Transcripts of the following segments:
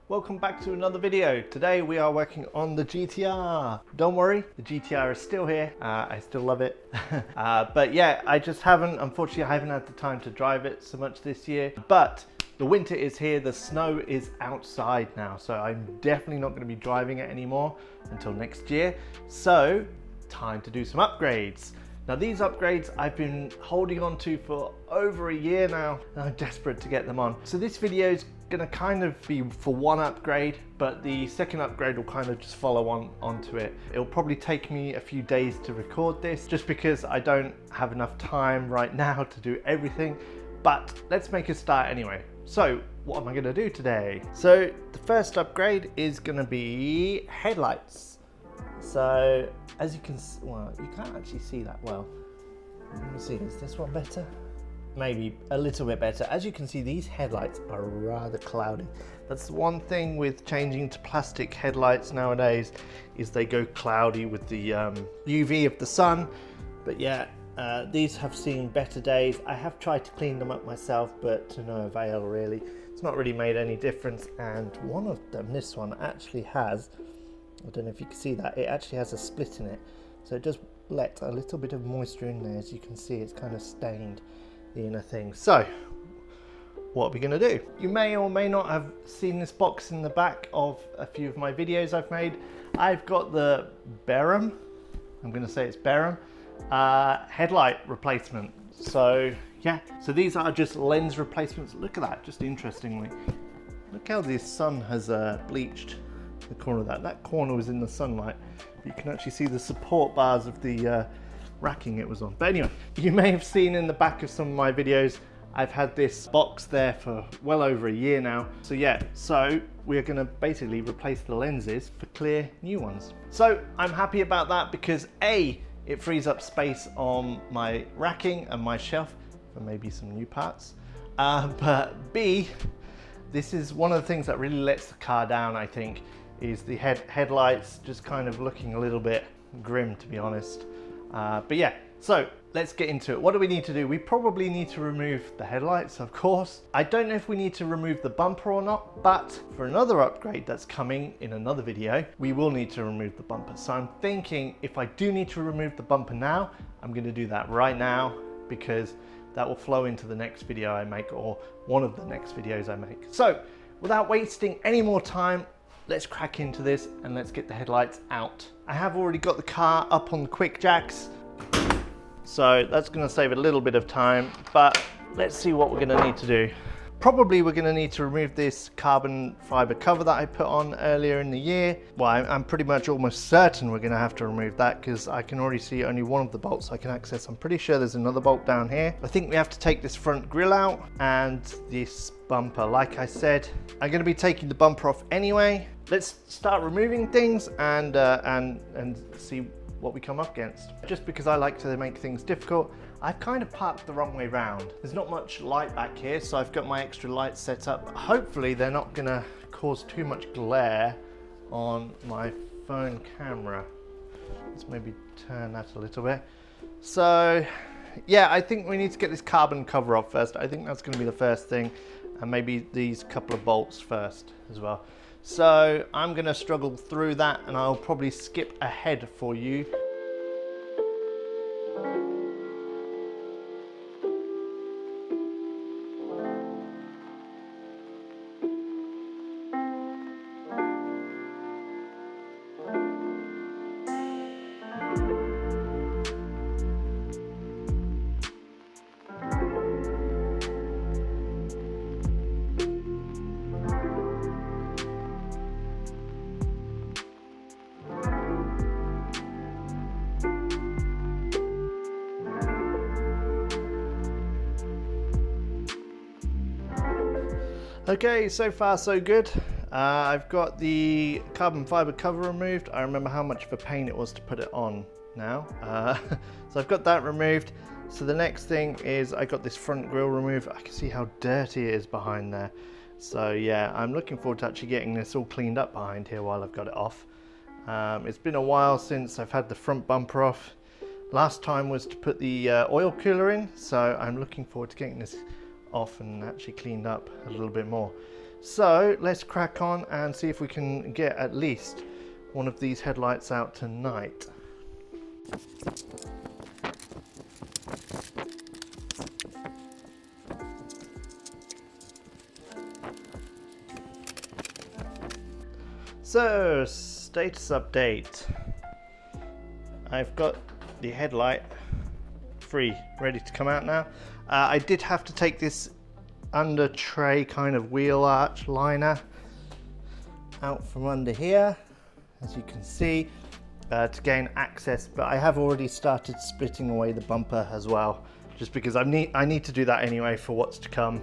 Welcome back to another video. Today we are working on the GTR. Don't worry, the GTR is still here. I still love it. But yeah, unfortunately I haven't had the time to drive it so much this year. But the winter is here, the snow is outside now. So I'm definitely not gonna be driving it anymore until next year. So time to do some upgrades. Now these upgrades I've been holding on to for over a year now, and I'm desperate to get them on. So this video is gonna kind of be for one upgrade, but the second upgrade will kind of just follow onto it. It'll probably take me a few days to record this, just because I don't have enough time right now to do everything, but let's make a start anyway. So what am I gonna do today? So the first upgrade is gonna be headlights. So as you can see, well, you can't actually see that well. Let me see, is this one better? Maybe a little bit better. As you can see, these headlights are rather cloudy. That's the one thing with changing to plastic headlights nowadays, is they go cloudy with the UV of the sun. But yeah, these have seen better days. I have tried to clean them up myself, but to no avail really. It's not really made any difference. And one of them, this one, actually has, I don't know if you can see that, it actually has a split in it. So it does let a little bit of moisture in there. As you can see, it's kind of stained the inner thing. So what are we going to do? You may or may not have seen this box in the back of a few of my videos I've made. I've got the Beram, I'm going to say it's Beram, headlight replacement. So yeah, so these are just lens replacements. Look at that, just interestingly. Look how the sun has bleached the corner of that. That corner was in the sunlight. You can actually see the support bars of the racking it was on. But anyway, you may have seen in the back of some of my videos, I've had this box there for well over a year now. So yeah, so we're gonna basically replace the lenses for clear new ones. So I'm happy about that because A, it frees up space on my racking and my shelf for maybe some new parts. But B, this is one of the things that really lets the car down, I think, is the headlights just kind of looking a little bit grim, to be honest. But yeah, so let's get into it. What do we need to do? We probably need to remove the headlights, of course. I don't know if we need to remove the bumper or not, but for another upgrade that's coming in another video, we will need to remove the bumper. So I'm thinking if I do need to remove the bumper now, I'm going to do that right now, because that will flow into the next video I make, or one of the next videos I make. So without wasting any more time, let's crack into this and let's get the headlights out. I have already got the car up on the quick jacks, so that's going to save a little bit of time, but let's see what we're going to need to do. Probably we're going to need to remove this carbon fiber cover that I put on earlier in the year. Well, I'm pretty much almost certain we're going to have to remove that, because I can already see only one of the bolts I can access. I'm pretty sure there's another bolt down here. I think we have to take this front grille out and this bumper. Like I said, I'm going to be taking the bumper off anyway. Let's start removing things and see what we come up against. Just because I like to make things difficult, I've kind of parked the wrong way round. There's not much light back here, so I've got my extra lights set up. Hopefully they're not gonna cause too much glare on my phone camera. Let's maybe turn that a little bit. So yeah, I think we need to get this carbon cover off first. I think that's gonna be the first thing, and maybe these couple of bolts first as well. So I'm going to struggle through that, and I'll probably skip ahead for you. Okay, so far so good. I've got the carbon fiber cover removed. I remember how much of a pain it was to put it on now. So I've got that removed. So the next thing is I got this front grille removed. I can see how dirty it is behind there. So yeah, I'm looking forward to actually getting this all cleaned up behind here while I've got it off. It's been a while since I've had the front bumper off. Last time was to put the oil cooler in, so I'm looking forward to getting this off and actually cleaned up a little bit more. So let's crack on and see if we can get at least one of these headlights out tonight. So, status update. I've got the headlight free, ready to come out now. I did have to take this under tray kind of wheel arch liner out from under here, as you can see, to gain access, but I have already started splitting away the bumper as well, just because I need to do that anyway for what's to come.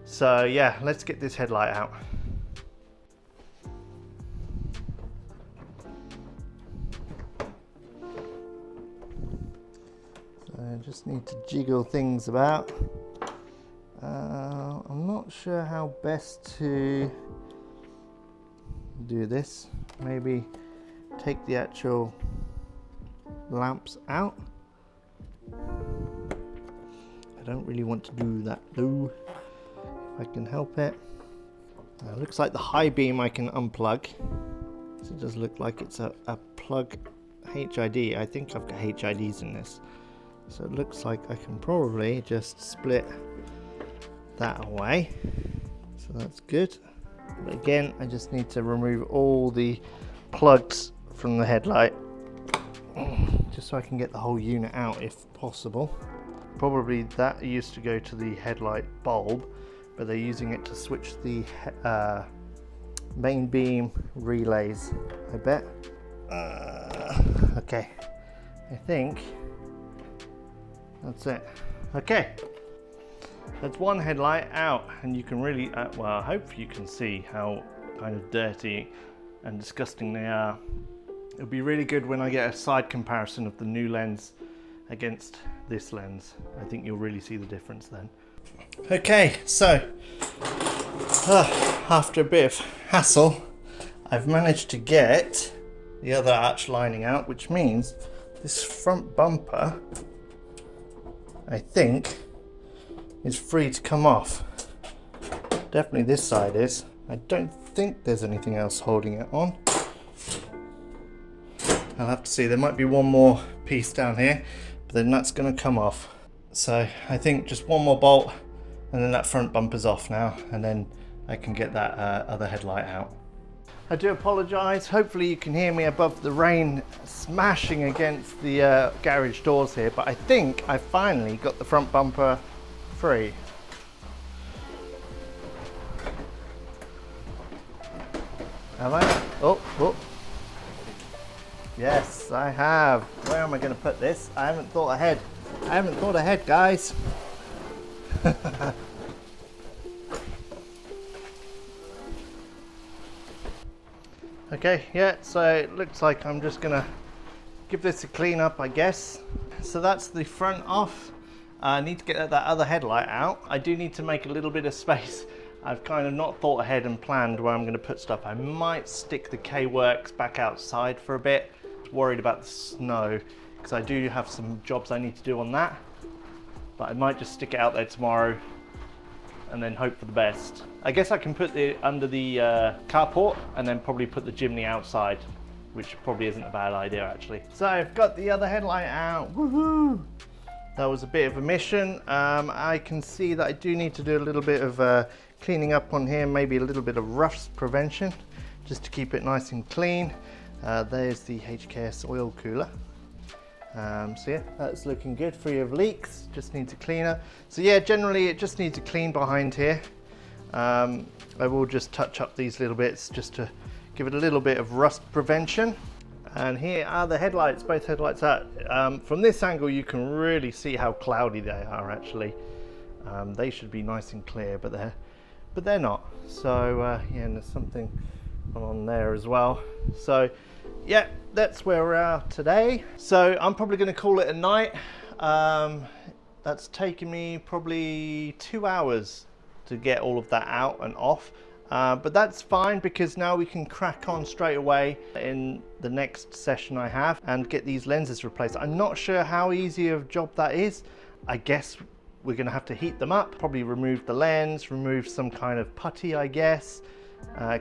So yeah, let's get this headlight out. I just need to jiggle things about. I'm not sure how best to do this. Maybe take the actual lamps out. I don't really want to do that though, if I can help it. Looks like the high beam I can unplug. So it does look like it's a plug HID. I think I've got HIDs in this. So it looks like I can probably just split that away. So that's good. But again, I just need to remove all the plugs from the headlight, just so I can get the whole unit out if possible. Probably that used to go to the headlight bulb, but they're using it to switch the main beam relays, I bet. Okay, I think that's it. Okay, that's one headlight out, and you can really, well, I hope you can see how kind of dirty and disgusting they are. It'll be really good when I get a side comparison of the new lens against this lens. I think you'll really see the difference then. Okay, so after a bit of hassle, I've managed to get the other arch lining out, which means this front bumper, I think, is free to come off. Definitely this side is. I don't think there's anything else holding it on. I'll have to see. There might be one more piece down here, but then that's going to come off. So I think just one more bolt and then that front bumper's off now, and then I can get that other headlight out. I do apologise. Hopefully you can hear me above the rain smashing against the garage doors here, but I think I finally got the front bumper free. Have I? Oh. Yes, I have. Where am I going to put this? I haven't thought ahead. Guys. Okay, yeah, so it looks like I'm just gonna give this a clean up, I guess. So that's the front off. I need to get that other headlight out. I do need to make a little bit of space. I've kind of not thought ahead and planned where I'm going to put stuff. I might stick the K-Works back outside for a bit. Worried about the snow, because I do have some jobs I need to do on that. But I might just stick it out there tomorrow and then hope for the best. I guess I can put it under the carport and then probably put the chimney outside, which probably isn't a bad idea actually. So I've got the other headlight out. Woohoo! That was a bit of a mission. I can see that I do need to do a little bit of cleaning up on here, maybe a little bit of rust prevention, just to keep it nice and clean. There's the HKS oil cooler. So yeah, that's looking good, free of leaks, just needs a cleaner. So yeah, generally it just needs a clean behind here. I will just touch up these little bits just to give it a little bit of rust prevention. And here are the headlights, both headlights out. From this angle you can really see how cloudy they are actually. They should be nice and clear, but they're not. So yeah, and there's something on there as well. So yeah, that's where we're at today. So I'm probably going to call it a night. That's taken me probably 2 hours to get all of that out and off. But that's fine, because now we can crack on straight away in the next session I have and get these lenses replaced. I'm not sure how easy of a job that is. I guess we're gonna have to heat them up, probably remove the lens, remove some kind of putty, I guess,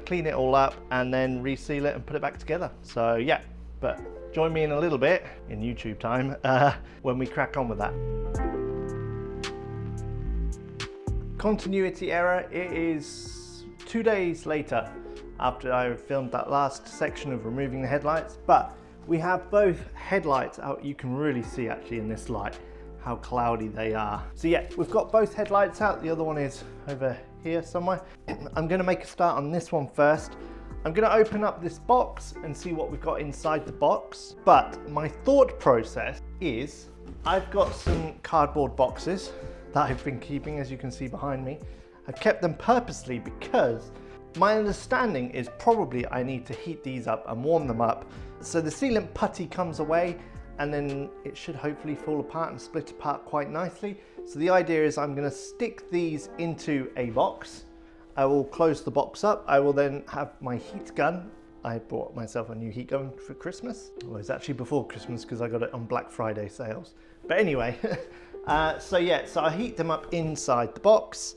clean it all up, and then reseal it and put it back together. So yeah, but join me in a little bit, in YouTube time, when we crack on with that. Continuity error, it is 2 days later after I filmed that last section of removing the headlights, but we have both headlights out. You can really see actually in this light how cloudy they are. So yeah, we've got both headlights out. The other one is over here somewhere. I'm gonna make a start on this one first. I'm gonna open up this box and see what we've got inside the box. But my thought process is, I've got some cardboard boxes that I've been keeping, as you can see behind me. I've kept them purposely because my understanding is probably I need to heat these up and warm them up so the sealant putty comes away, and then it should hopefully fall apart and split apart quite nicely. So the idea is I'm going to stick these into a box. I will close the box up. I will then have my heat gun. I bought myself a new heat gun for Christmas. Well, it's actually before Christmas because I got it on Black Friday sales. But anyway, so yeah, so I heat them up inside the box,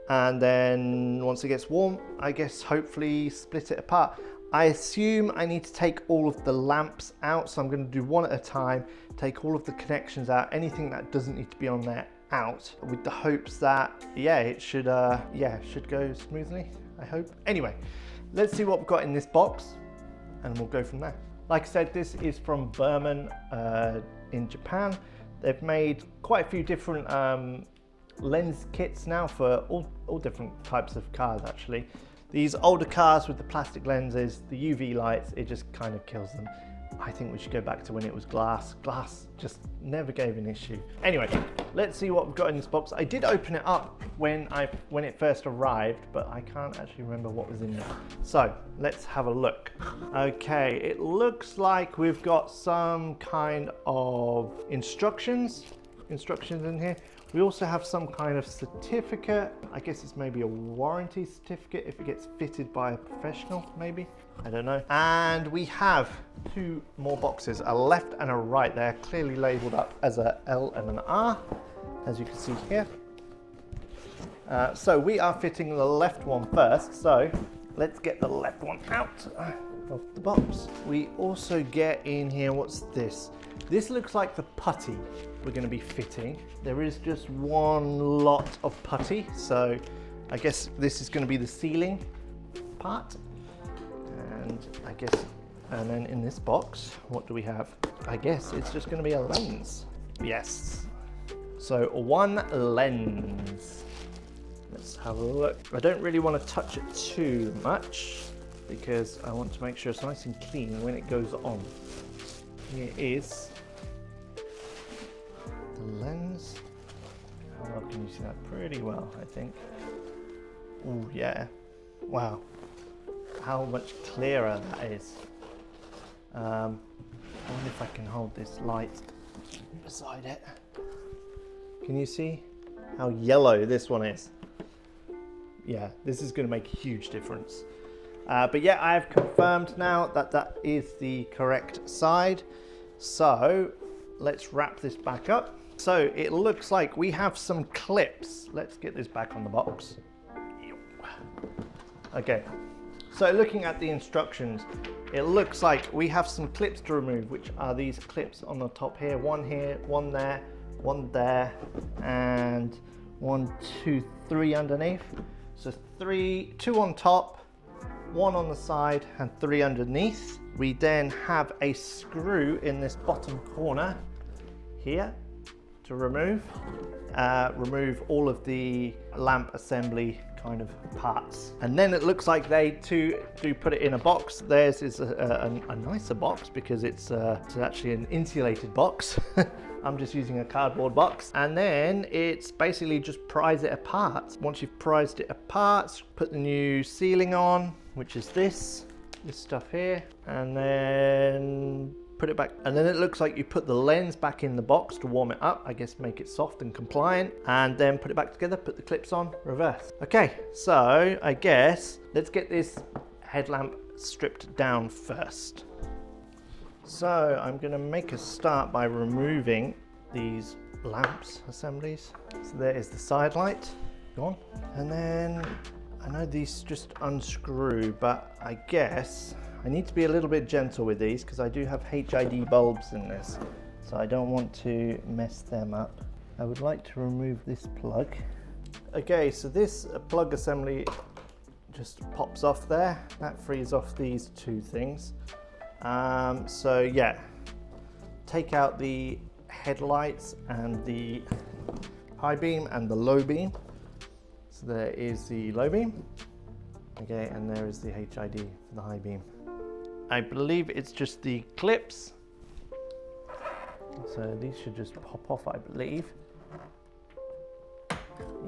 and then once it gets warm, I guess hopefully split it apart. I assume I need to take all of the lamps out, so I'm going to do one at a time, take all of the connections out, anything that doesn't need to be on there out, with the hopes that, yeah, it should go smoothly, I hope. Anyway, let's see what we've got in this box, and we'll go from there. Like I said, this is from Berman in Japan. They've made quite a few different lens kits now for all different types of cars actually. These older cars with the plastic lenses, the UV lights, it just kind of kills them. I think we should go back to when it was glass. Glass just never gave an issue. Anyway, let's see what we've got in this box. I did open it up when it first arrived, but I can't actually remember what was in there. So let's have a look. Okay, it looks like we've got some kind of instructions in here. We also have some kind of certificate. I guess it's maybe a warranty certificate if it gets fitted by a professional, maybe. I don't know. And we have two more boxes, a left and a right. They're clearly labeled up as a L and an R, as you can see here. So we are fitting the left one first. So let's get the left one out of the box. We also get in here, what's this? This looks like the putty we're going to be fitting. There is just one lot of putty, so I guess this is going to be the sealing part. And then in this box, what do we have? I guess it's just going to be a lens. Yes. So one lens. Let's have a look. I don't really want to touch it too much because I want to make sure it's nice and clean when it goes on. Here is the lens. How well can you see that? Pretty well, I think. Oh yeah. Wow. How much clearer that is. I wonder if I can hold this light beside it. Can you see how yellow this one is? Yeah, this is going to make a huge difference. But yeah, I have confirmed now that that is the correct side. So let's wrap this back up. So it looks like we have some clips. Let's get this back on the box. Okay, so looking at the instructions, it looks like we have some clips to remove, which are these clips on the top here, one there, and 1, 2, 3 underneath. So two on top, one on the side, and 3 underneath. We then have a screw in this bottom corner here to remove all of the lamp assembly kind of parts. And then it looks like they too do put it in a box. Theirs is a nicer box because it's actually an insulated box. I'm just using a cardboard box. And then it's basically just prise it apart. Once you've prised it apart, put the new sealing on, which is this stuff here, and then put it back. And then it looks like you put the lens back in the box to warm it up, I guess make it soft and compliant, and then put it back together, put the clips on, reverse. Okay, so I guess let's get this headlamp stripped down first. So I'm gonna make a start by removing these lamps assemblies. So there is the side light, gone. And then I know these just unscrew, but I guess I need to be a little bit gentle with these because I do have HID bulbs in this, so I don't want to mess them up. I would like to remove this plug. Okay, so this plug assembly just pops off there. That frees off these two things. So yeah, take out the headlights and the high beam and the low beam. So there is the low beam. Okay, and there is the HID for the high beam. I believe it's just the clips. So these should just pop off, I believe.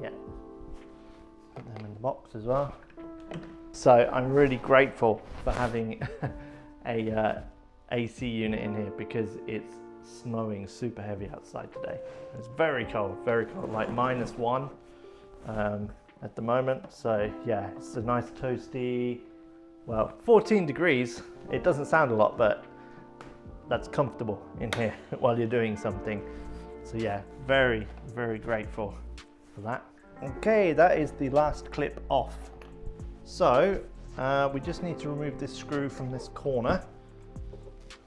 Yeah. Put them in the box as well. So I'm really grateful for having a AC unit in here because it's snowing super heavy outside today. It's very cold, like -1 at the moment. So yeah, it's a nice toasty, well, 14 degrees. It doesn't sound a lot, but that's comfortable in here while you're doing something. So yeah, very, very grateful for that. Okay, that is the last clip off. So we just need to remove this screw from this corner,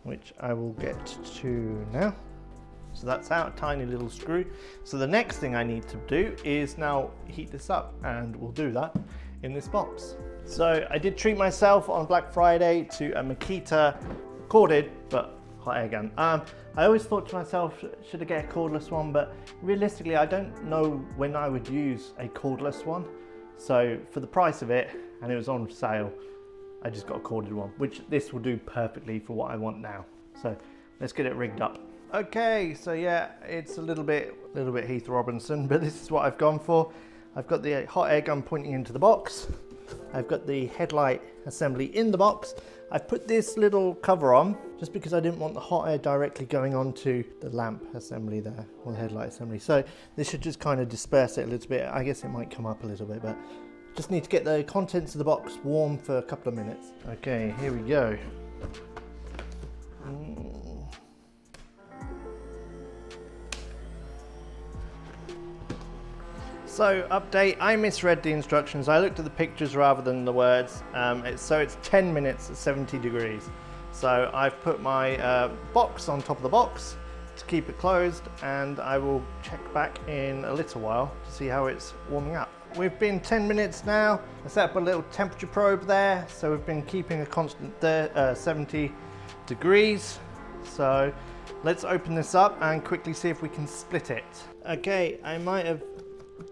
which I will get to now. So that's out, tiny little screw. So the next thing I need to do is now heat this up, and we'll do that in this box. So I did treat myself on Black Friday to a Makita corded but hot air gun. I always thought to myself, should I get a cordless one? But realistically, I don't know when I would use a cordless one. So for the price of it, and it was on sale, I just got a corded one, which this will do perfectly for what I want now. So let's get it rigged up. Okay, so yeah, it's a little bit Heath Robinson, but this is what I've gone for. I've got the hot air gun pointing into the box. I've got the headlight assembly in the box. I've put this little cover on just because I didn't want the hot air directly going onto the lamp assembly there, or the headlight assembly. So this should just kind of disperse it a little bit. I guess it might come up a little bit, but just need to get the contents of the box warm for a couple of minutes. Okay, here we go. So update, I misread the instructions. I looked at the pictures rather than the words. So it's 10 minutes at 70 degrees. So I've put my box on top of the box to keep it closed, and I will check back in a little while to see how it's warming up. We've been 10 minutes now. I set up a little temperature probe there. So we've been keeping a constant 70 degrees. So let's open this up and quickly see if we can split it. Okay, I might have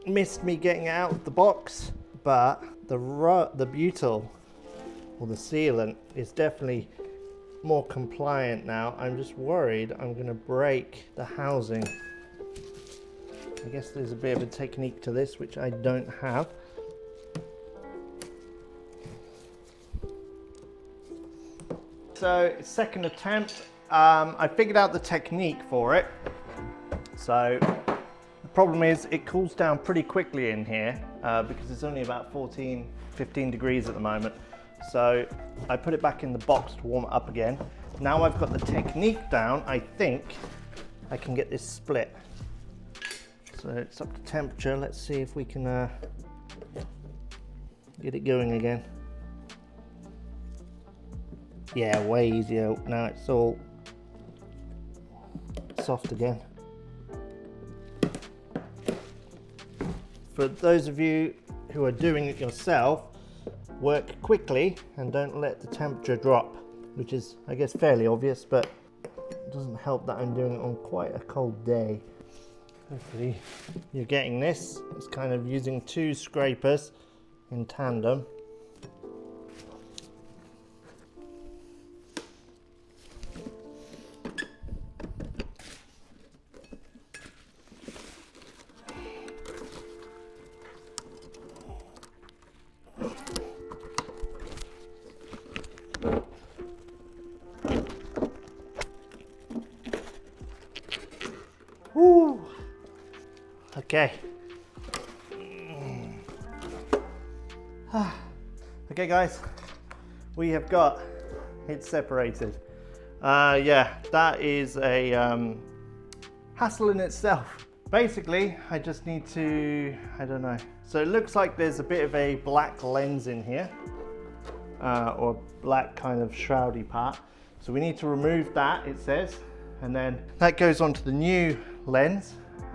missed me getting it out of the box, but the butyl, or the sealant, is definitely more compliant now. I'm just worried I'm going to break the housing. I guess there's a bit of a technique to this which I don't have. So second attempt, I figured out the technique for it. So the problem is it cools down pretty quickly in here because it's only about 14-15 degrees at the moment. So I put it back in the box to warm it up again. Now I've got the technique down, I think I can get this split. So it's up to temperature. Let's see if we can get it going again. Yeah, way easier. Now it's all soft again. For those of you who are doing it yourself, work quickly and don't let the temperature drop, which is, I guess, fairly obvious, but it doesn't help that I'm doing it on quite a cold day. Hopefully you're getting this. It's kind of using two scrapers in tandem. Woo. Okay. Okay guys, we have got it separated. Yeah, that is a hassle in itself. Basically, I just need to, I don't know. So it looks like there's a bit of a black lens in here, or black kind of shroudy part. So we need to remove that, it says, and then that goes onto the new lens,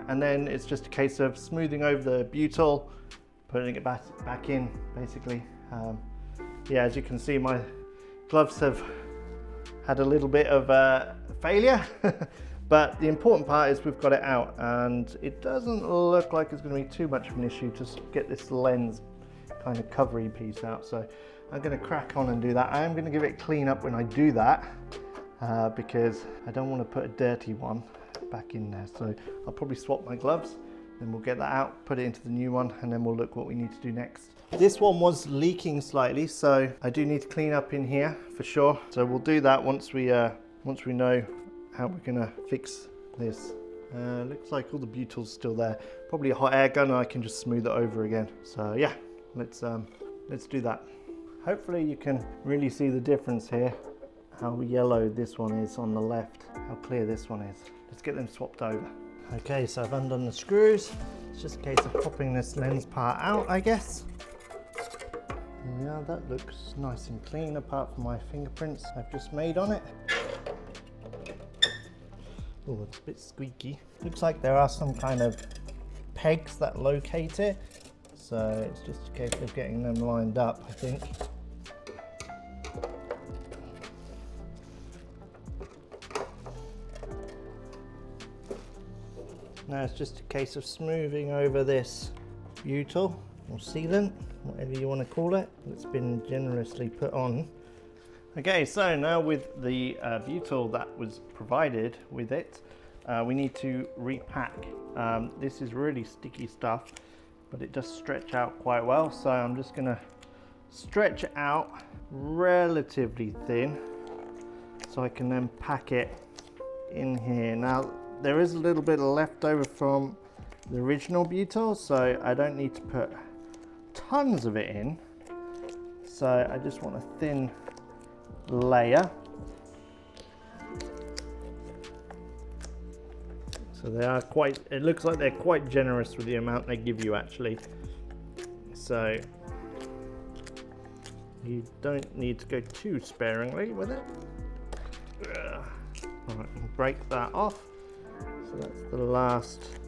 and then it's just a case of smoothing over the butyl, putting it back in, basically. Yeah, as you can see, my gloves have had a little bit of failure, but the important part is we've got it out, and it doesn't look like it's going to be too much of an issue to get this lens kind of covery piece out. So I'm going to crack on and do that. I am going to give it a clean up when I do that, because I don't want to put a dirty one back in there. So I'll probably swap my gloves, then we'll get that out, put it into the new one, and then we'll look what we need to do next. This one was leaking slightly, so I do need to clean up in here for sure. So we'll do that once we know how we're gonna fix this. Looks like all the butyl's still there. Probably a hot air gun, and I can just smooth it over again. So yeah, let's do that. Hopefully you can really see the difference here, how yellow this one is on the left, how clear this one is. Let's get them swapped over. Okay, so I've undone the screws. It's just a case of popping this lens part out, I guess. Yeah, that looks nice and clean apart from my fingerprints I've just made on it. Oh, it's a bit squeaky. Looks like there are some kind of pegs that locate it. So it's just a case of getting them lined up, I think. Now it's just a case of smoothing over this butyl or sealant, whatever you want to call it, that's been generously put on. Okay, so now with the butyl that was provided with it, we need to repack. This is really sticky stuff, but it does stretch out quite well, so I'm just going to stretch it out relatively thin so I can then pack it in here. Now there is a little bit left over from the original butyl, so I don't need to put tons of it in. So I just want a thin layer. So they are quite, it looks like they're quite generous with the amount they give you actually. So you don't need to go too sparingly with it. All right, we'll break that off. So that's the last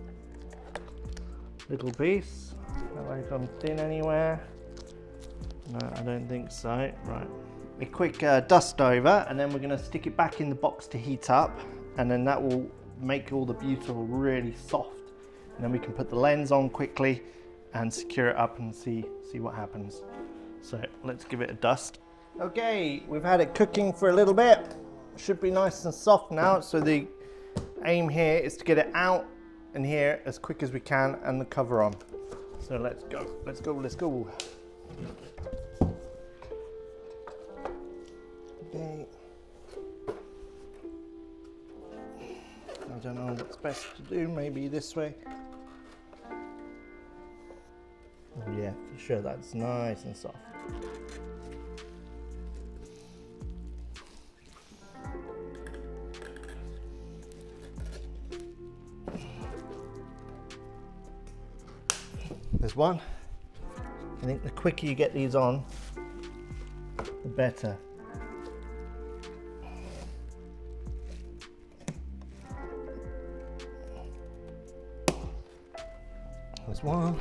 little piece. Have I gone thin anywhere? No, I don't think so. Right, a quick dust over, and then we're going to stick it back in the box to heat up, and then that will make all the butyl really soft, and then we can put the lens on quickly and secure it up and see what happens. So let's give it a dust. Okay, we've had it cooking for a little bit. Should be nice and soft now, so the aim here is to get it out and here as quick as we can and the cover on. So let's go. Okay. I don't know what's best to do, maybe this way. Oh yeah, for sure, that's nice and soft. There's one. I think the quicker you get these on, the better. There's one.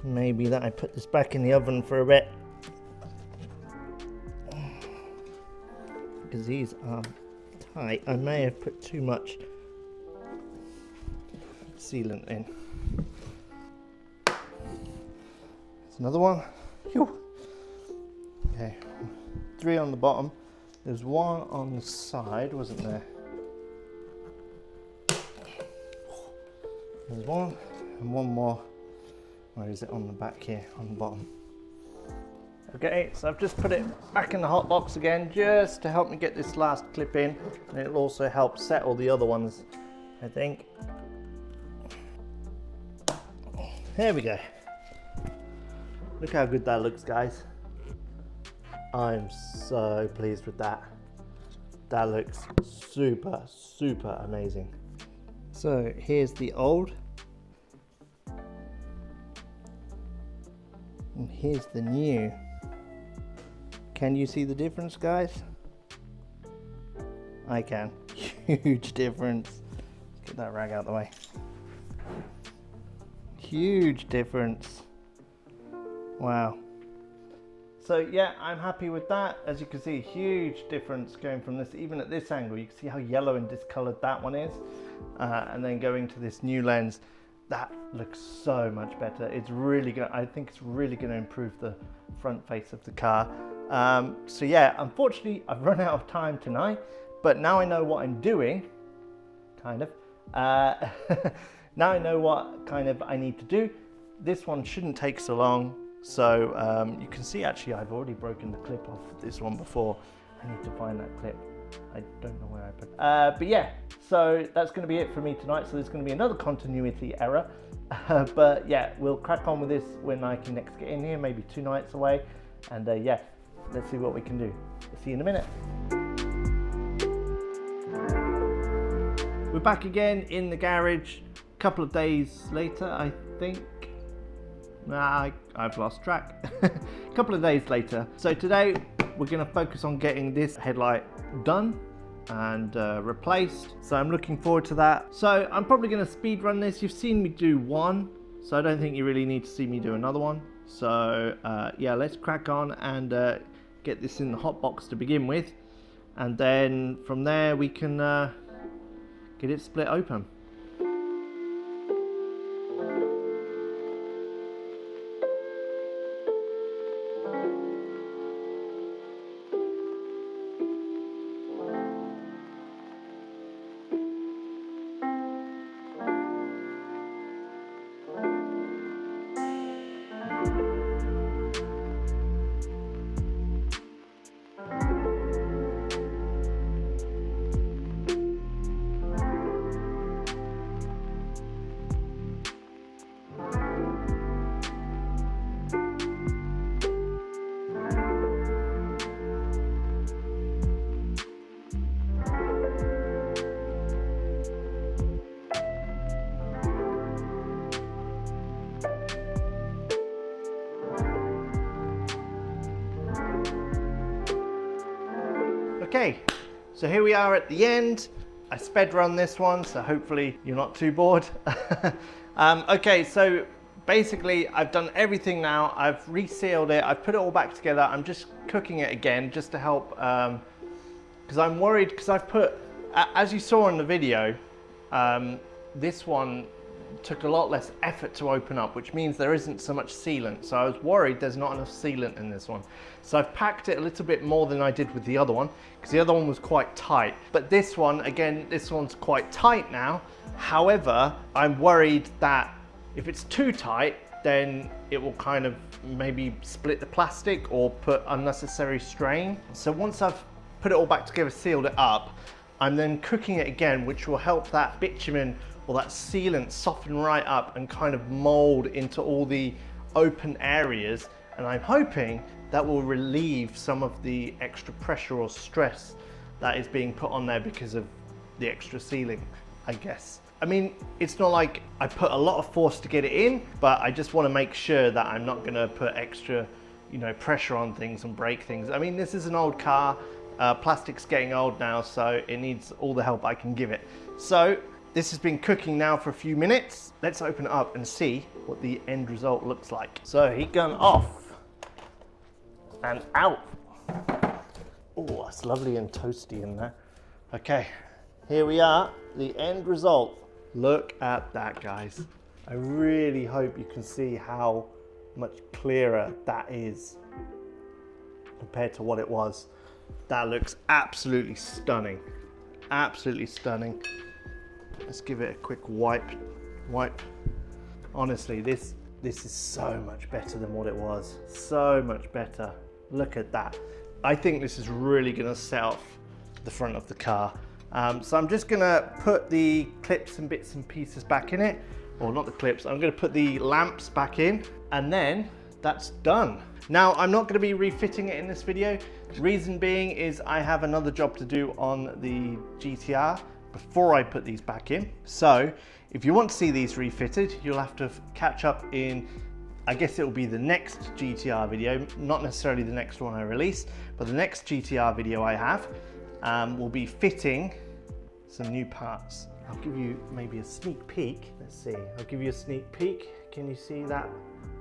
Maybe that I put this back in the oven for a bit, because these are tight. I may have put too much sealant in. There's another one. Phew. Okay, 3 on the bottom. There's 1 on the side, wasn't there? There's 1 and 1 more. Where is it? On the back here, on the bottom. Okay, so I've just put it back in the hot box again, just to help me get this last clip in, and it'll also help settle the other ones, I think. There we go. Look how good that looks, guys. I'm so pleased with that. That looks super, super amazing. So here's the old. And here's the new. Can you see the difference, guys? I can. Huge difference. Let's get that rag out of the way. Huge difference. Wow. So yeah, I'm happy with that. As you can see, huge difference going from this, even at this angle, you can see how yellow and discolored that one is. And then going to this new lens, that looks so much better. It's really good. I think it's really going to improve the front face of the car. So yeah, unfortunately, I've run out of time tonight, but now I know what I'm doing, kind of. Now I know what kind of I need to do. This one shouldn't take so long. So you can see actually I've already broken the clip off this one before. I need to find that clip. I don't know where I put it. But yeah, so that's going to be it for me tonight. So there's going to be another continuity error. But yeah, we'll crack on with this when I can next get in here, maybe 2 nights away. And yeah, let's see what we can do. See you in a minute. We're back again in the garage a couple of days later, I think. I've lost track. A couple of days later. So today we're going to focus on getting this headlight done and replaced. So I'm looking forward to that. So I'm probably going to speed run this. You've seen me do one, so I don't think you really need to see me do another one. So yeah, let's crack on and get this in the hot box to begin with, and then from there we can get it split open. Okay, so here we are at the end. I sped run this one, so hopefully you're not too bored. Okay, so basically I've done everything now. I've resealed it. I've put it all back together. I'm just cooking it again just to help, because I'm worried, because I've put, as you saw in the video, this one took a lot less effort to open up, which means there isn't so much sealant. So I was worried there's not enough sealant in this one. So I've packed it a little bit more than I did with the other one, because the other one was quite tight. But this one, again, this one's quite tight now. However, I'm worried that if it's too tight, then it will kind of maybe split the plastic or put unnecessary strain. So once I've put it all back together, sealed it up, I'm then cooking it again, which will help that bitumen or that sealant soften right up and kind of mold into all the open areas. And I'm hoping that will relieve some of the extra pressure or stress that is being put on there because of the extra sealing, I guess. I mean, it's not like I put a lot of force to get it in, but I just want to make sure that I'm not going to put extra, you know, pressure on things and break things. I mean, this is an old car. Plastic's getting old now, so it needs all the help I can give it. So this has been cooking now for a few minutes. Let's open it up and see what the end result looks like. So heat gun off and out. Oh, that's lovely and toasty in there. Okay, here we are, the end result. Look at that, guys. I really hope you can see how much clearer that is compared to what it was. That looks absolutely stunning. Absolutely stunning. Let's give it a quick wipe. Honestly, this is so much better than what it was. So much better. Look at that. I think this is really gonna set off the front of the car. So I'm just gonna put the clips and bits and pieces back in it. Or not the clips, I'm gonna put the lamps back in. And then that's done. Now, I'm not going to be refitting it in this video. Reason being is I have another job to do on the GTR before I put these back in. So if you want to see these refitted, you'll have to catch up in, I guess it will be the next GTR video, not necessarily the next one I release, but the next GTR video I have will be fitting some new parts. I'll give you maybe a sneak peek. Let's see, I'll give you a sneak peek. Can you see that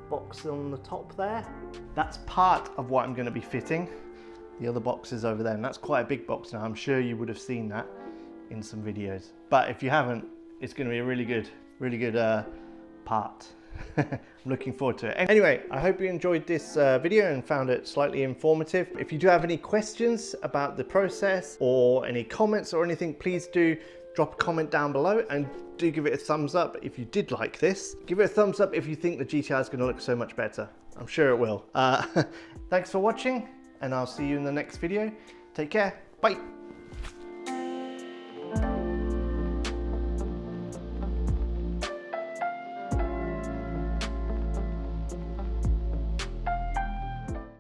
box on the top there? That's part of what I'm going to be fitting. The other box is over there, and that's quite a big box now. I'm sure you would have seen that in some videos, but if you haven't, it's going to be a really good part. I'm looking forward to it. Anyway, I hope you enjoyed this video and found it slightly informative. If you do have any questions about the process or any comments or anything, please do drop a comment down below, and do give it a thumbs up if you did like this. Give it a thumbs up if you think the GTR is going to look so much better. I'm sure it will. Thanks for watching, and I'll see you in the next video. Take care. Bye.